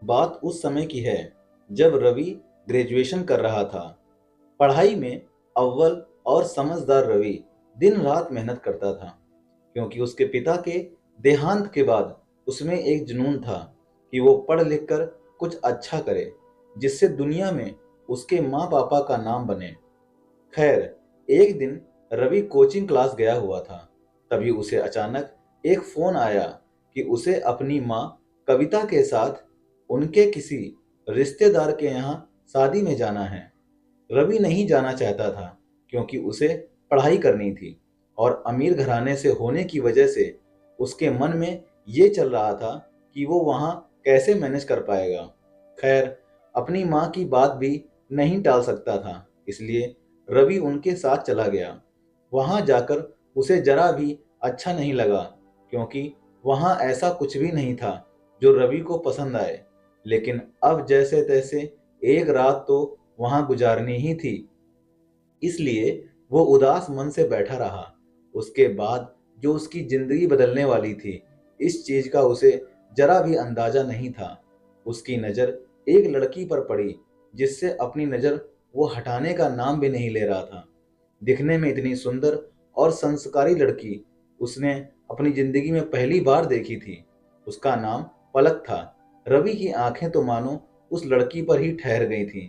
बात उस समय की है जब रवि ग्रेजुएशन कर रहा था। पढ़ाई में अव्वल और समझदार रवि दिन रात मेहनत करता था, क्योंकि उसके पिता के देहांत के बाद उसमें एक जुनून था कि वो पढ़ लिख कर कुछ अच्छा करे, जिससे दुनिया में उसके माँ पापा का नाम बने। खैर, एक दिन रवि कोचिंग क्लास गया हुआ था। तभी उसे अचानक एक फोन आया कि उसे अपनी माँ कविता के साथ उनके किसी रिश्तेदार के यहाँ शादी में जाना है। रवि नहीं जाना चाहता था, क्योंकि उसे पढ़ाई करनी थी और अमीर घराने से होने की वजह से उसके मन में ये चल रहा था कि वो वहाँ कैसे मैनेज कर पाएगा। खैर, अपनी माँ की बात भी नहीं टाल सकता था, इसलिए रवि उनके साथ चला गया। वहाँ जाकर उसे जरा भी अच्छा नहीं लगा, क्योंकि वहाँ ऐसा कुछ भी नहीं था जो रवि को पसंद आए। लेकिन अब जैसे तैसे एक रात तो वहां गुजारनी ही थी, इसलिए वो उदास मन से बैठा रहा। उसके बाद जो उसकी जिंदगी बदलने वाली थी, इस चीज का उसे जरा भी अंदाजा नहीं था। उसकी नजर एक लड़की पर पड़ी, जिससे अपनी नजर वो हटाने का नाम भी नहीं ले रहा था। दिखने में इतनी सुंदर और संस्कारी लड़की उसने अपनी जिंदगी में पहली बार देखी थी। उसका नाम पलक था। रवि की आंखें तो मानो उस लड़की पर ही ठहर गई थीं।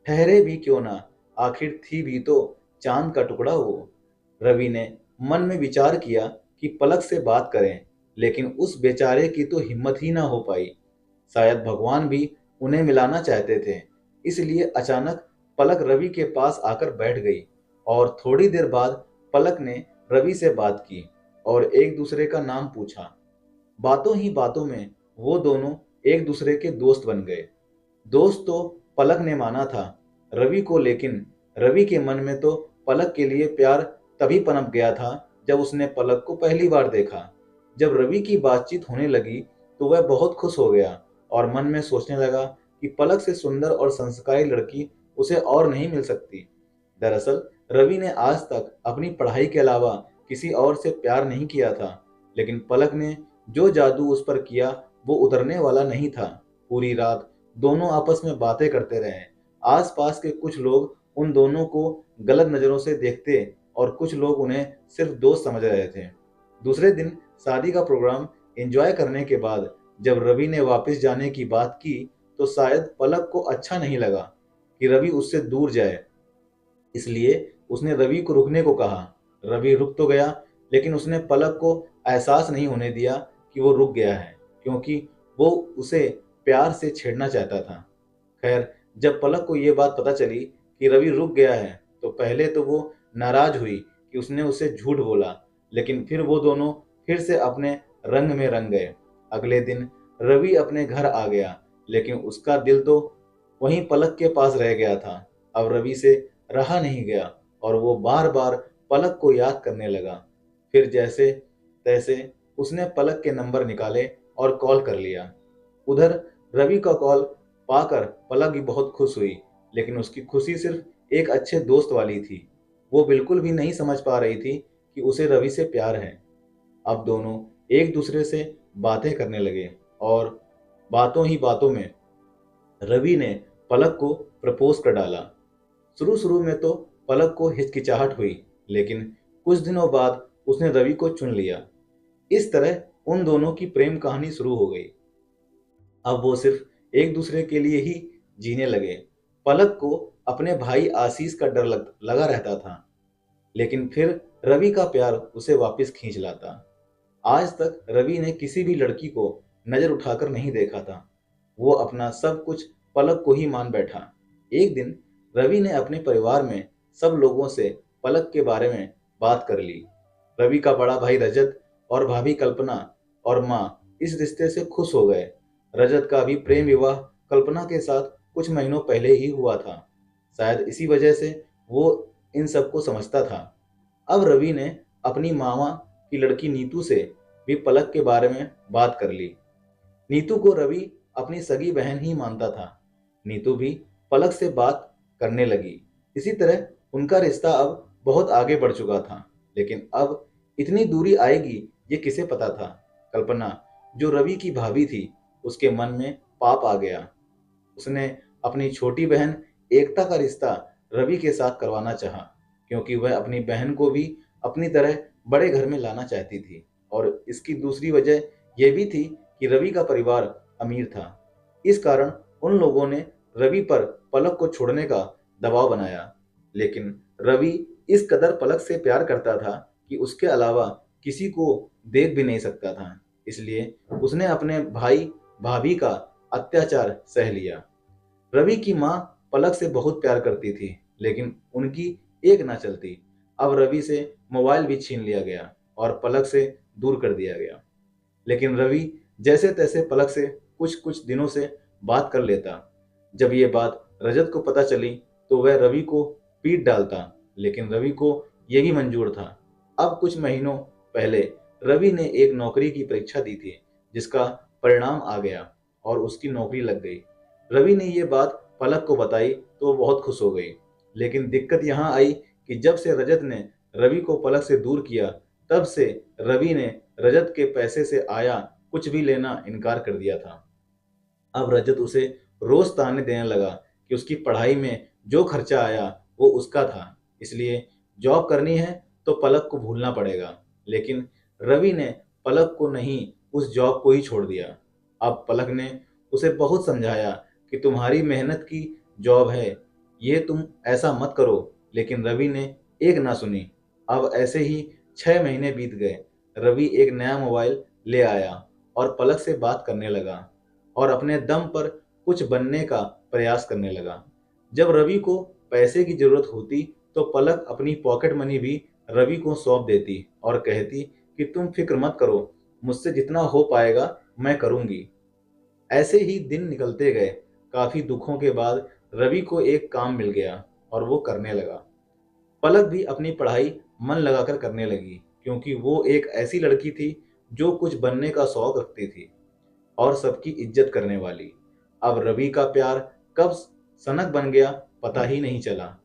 ठहरे भी क्यों ना, आखिर थी भी तो चांद का टुकड़ा वो। रवि ने मन में विचार किया कि पलक से बात करें, लेकिन उस बेचारे की तो हिम्मत ही ना हो पाई। शायद भगवान भी उन्हें मिलाना चाहते थे, इसलिए अचानक पलक रवि के पास आकर बैठ गई। और थोड़ी देर बाद पलक ने रवि से बात की और एक दूसरे का नाम पूछा। बातों ही बातों में वो दोनों एक दूसरे के दोस्त बन गए। दोस्त तो पलक ने माना था रवि को, लेकिन रवि के मन में तो पलक के लिए प्यार तभी पनप गया था जब उसने पलक को पहली बार देखा। जब रवि की बातचीत होने लगी तो वह बहुत खुश हो गया और मन में सोचने लगा कि पलक से सुंदर और संस्कारी लड़की उसे और नहीं मिल सकती। दरअसल रवि ने आज तक अपनी पढ़ाई के अलावा किसी और से प्यार नहीं किया था, लेकिन पलक ने जो जादू उस पर किया वो उतरने वाला नहीं था। पूरी रात दोनों आपस में बातें करते रहे। आसपास के कुछ लोग उन दोनों को गलत नजरों से देखते और कुछ लोग उन्हें सिर्फ दोस्त समझ रहे थे। दूसरे दिन शादी का प्रोग्राम एंजॉय करने के बाद जब रवि ने वापस जाने की बात की, तो शायद पलक को अच्छा नहीं लगा कि रवि उससे दूर जाए, इसलिए उसने रवि को रुकने को कहा। रवि रुक तो गया, लेकिन उसने पलक को एहसास नहीं होने दिया कि वो रुक गया है, क्योंकि वो उसे प्यार से छेड़ना चाहता था। खैर, जब पलक को ये बात पता चली कि रवि रुक गया है, तो पहले तो वो नाराज हुई कि उसने उसे झूठ बोला, लेकिन फिर वो दोनों फिर से अपने रंग में रंग गए। अगले दिन रवि अपने घर आ गया, लेकिन उसका दिल तो वहीं पलक के पास रह गया था। अब रवि से रहा नहीं गया और वो बार बार पलक को याद करने लगा। फिर जैसे तैसे उसने पलक के नंबर निकाले और कॉल कर लिया। उधर रवि का कॉल पाकर पलक भी बहुत खुश हुई, लेकिन उसकी खुशी सिर्फ एक अच्छे दोस्त वाली थी। वो बिल्कुल भी नहीं समझ पा रही थी कि उसे रवि से प्यार है। अब दोनों एक दूसरे से बातें करने लगे और बातों ही बातों में रवि ने पलक को प्रपोज कर डाला। शुरू शुरू में तो पलक को हिचकिचाहट हुई, लेकिन कुछ दिनों बाद उसने रवि को चुन लिया। इस तरह उन दोनों की प्रेम कहानी शुरू हो गई। अब वो सिर्फ एक दूसरे के लिए ही जीने लगे। पलक को अपने भाई आशीष का डर लगा रहता था, लेकिन फिर रवि का प्यार उसे वापस खींच लाता। आज तक रवि ने किसी भी लड़की को नजर उठाकर नहीं देखा था। वो अपना सब कुछ पलक को ही मान बैठा। एक दिन रवि ने अपने परिवार में सब लोगों से पलक के बारे में बात कर ली। रवि का बड़ा भाई रजत और भाभी कल्पना और माँ इस रिश्ते से खुश हो गए। रजत का भी प्रेम विवाह कल्पना के साथ कुछ महीनों पहले ही हुआ था। शायद इसी वजह से वो इन सबको समझता था। अब रवि ने अपनी मामा की लड़की नीतू से भी पलक के बारे में बात कर ली। नीतू को रवि अपनी सगी बहन ही मानता था। नीतू भी पलक से बात करने लगी। इसी तरह उनका रिश्ता अब बहुत आगे बढ़ चुका था, लेकिन अब इतनी दूरी आएगी ये किसे पता था। कल्पना, जो रवि की भाभी थी, उसके मन में पाप आ गया। उसने अपनी छोटी बहन एकता का रिश्ता रवि के साथ करवाना चाहा, क्योंकि वह अपनी बहन को भी अपनी तरह बड़े घर में लाना चाहती थी। और इसकी दूसरी वजह यह भी थी कि रवि का परिवार अमीर था। इस कारण उन लोगों ने रवि पर पलक को छोड़ने का दबाव बनाया। लेकिन रवि इस कदर पलक से प्यार करता था कि उसके अलावा किसी को देख भी नहीं सकता था। इसलिए उसने अपने भाई भाभी का अत्याचार सह लिया। रवि की माँ पलक से बहुत प्यार करती थी, लेकिन उनकी एक ना चलती। अब रवि से मोबाइल भी छीन लिया गया और पलक से दूर कर दिया गया। लेकिन रवि जैसे तैसे पलक से कुछ कुछ दिनों से बात कर लेता। जब ये बात रजत को पता चली तो वह रवि को पीट डालता, लेकिन रवि को यह भी मंजूर था। अब कुछ महीनों पहले रवि ने एक नौकरी की परीक्षा दी थी, जिसका परिणाम आ गया और उसकी नौकरी लग गई। रवि ने यह बात पलक को बताई तो वो बहुत खुश हो गई। लेकिन दिक्कत यहाँ आई कि जब से रजत ने रवि को पलक से दूर किया, तब से रवि ने रजत के पैसे से आया कुछ भी लेना इनकार कर दिया था। अब रजत उसे रोज ताने देने लगा कि उसकी पढ़ाई में जो खर्चा आया वो उसका था, इसलिए जॉब करनी है तो पलक को भूलना पड़ेगा। लेकिन रवि ने पलक को नहीं, उस जॉब को ही छोड़ दिया। अब पलक ने उसे बहुत समझाया कि तुम्हारी मेहनत की जॉब है, ये तुम ऐसा मत करो, लेकिन रवि ने एक ना सुनी। अब ऐसे ही 6 महीने बीत गए। रवि एक नया मोबाइल ले आया और पलक से बात करने लगा और अपने दम पर कुछ बनने का प्रयास करने लगा। जब रवि को पैसे की जरूरत होती तो पलक अपनी पॉकेट मनी भी रवि को सौंप देती और कहती कि तुम फिक्र मत करो, मुझसे जितना हो पाएगा मैं करूंगी। ऐसे ही दिन निकलते गए। काफी दुखों के बाद रवि को एक काम मिल गया और वो करने लगा। पलक भी अपनी पढ़ाई मन लगाकर करने लगी, क्योंकि वो एक ऐसी लड़की थी जो कुछ बनने का शौक रखती थी और सबकी इज्जत करने वाली। अब रवि का प्यार कब सनक बन गया पता ही नहीं चला।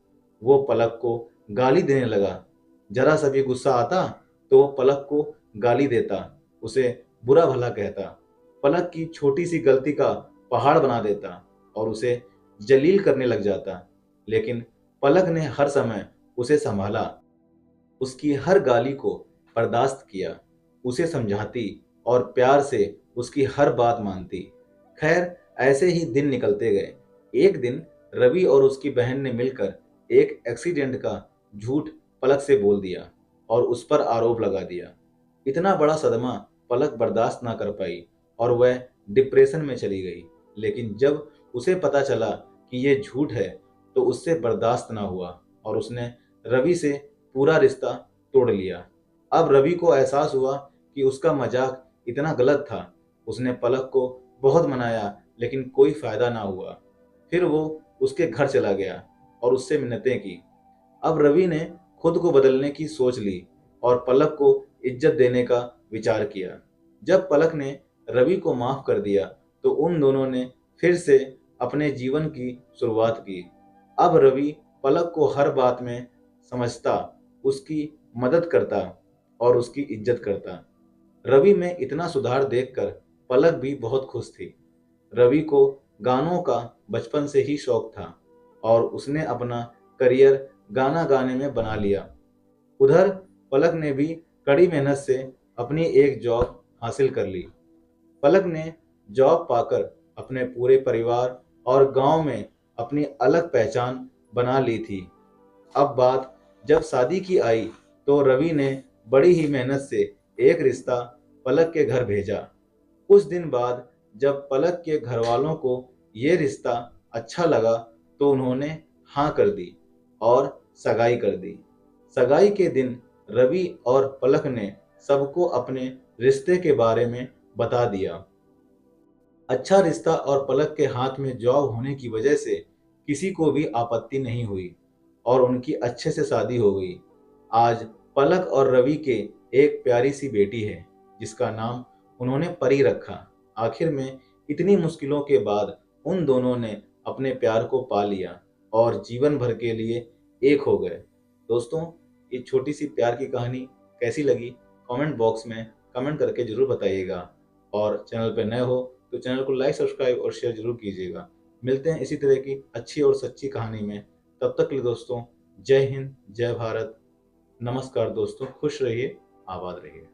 वो पलक को गाली देने लगा। जरा सा भी गुस्सा आता तो वो पलक को गाली देता, उसे बुरा भला कहता, पलक की छोटी सी गलती का पहाड़ बना देता और उसे जलील करने लग जाता। लेकिन पलक ने हर समय उसे संभाला, उसकी हर गाली को बर्दाश्त किया, उसे समझाती और प्यार से उसकी हर बात मानती। खैर, ऐसे ही दिन निकलते गए। एक दिन रवि और उसकी बहन ने मिलकर एक एक्सीडेंट का झूठ पलक से बोल दिया और उस पर आरोप लगा दिया। इतना बड़ा सदमा पलक बर्दाश्त ना कर पाई और वह डिप्रेशन में चली गई। लेकिन जब उसे पता चला कि ये झूठ है तो उससे बर्दाश्त ना हुआ और उसने रवि से पूरा रिश्ता तोड़ लिया। अब रवि को एहसास हुआ कि उसका मजाक इतना गलत था। उसने पलक को बहुत मनाया, लेकिन कोई फायदा ना हुआ। फिर वो उसके घर चला गया और उससे मिन्नतें की। अब रवि ने खुद को बदलने की सोच ली और पलक को इज्जत देने का विचार किया। जब पलक ने रवि को माफ कर दिया तो उन दोनों ने फिर से अपने जीवन की शुरुआत की। अब रवि पलक को हर बात में समझता, उसकी मदद करता और उसकी इज्जत करता। रवि में इतना सुधार देखकर पलक भी बहुत खुश थी। रवि को गानों का बचपन से ही शौक था और उसने अपना करियर गाना गाने में बना लिया। उधर पलक ने भी कड़ी मेहनत से अपनी एक जॉब हासिल कर ली। पलक ने जॉब पाकर अपने पूरे परिवार और गांव में अपनी अलग पहचान बना ली थी। अब बात जब शादी की आई तो रवि ने बड़ी ही मेहनत से एक रिश्ता पलक के घर भेजा। कुछ दिन बाद जब पलक के घर वालों को ये रिश्ता अच्छा लगा तो उन्होंने हाँ कर दी और सगाई कर दी। सगाई के दिन रवि और पलक ने सबको अपने रिश्ते के बारे में बता दिया। अच्छा रिश्ता और पलक के हाथ में जॉब होने की वजह से किसी को भी आपत्ति नहीं हुई और उनकी अच्छे से शादी हो गई। आज पलक और रवि के एक प्यारी सी बेटी है, जिसका नाम उन्होंने परी रखा। आखिर में इतनी मुश्किलों के बाद उन दोनों ने अपने प्यार को पा लिया और जीवन भर के लिए एक हो गए। दोस्तों, ये छोटी सी प्यार की कहानी कैसी लगी कमेंट बॉक्स में कमेंट करके जरूर बताइएगा और चैनल पर नए हो तो चैनल को लाइक, सब्सक्राइब और शेयर जरूर कीजिएगा। मिलते हैं इसी तरह की अच्छी और सच्ची कहानी में। तब तक के लिए दोस्तों, जय हिंद, जय भारत। नमस्कार दोस्तों, खुश रहिए, आबाद रहिए।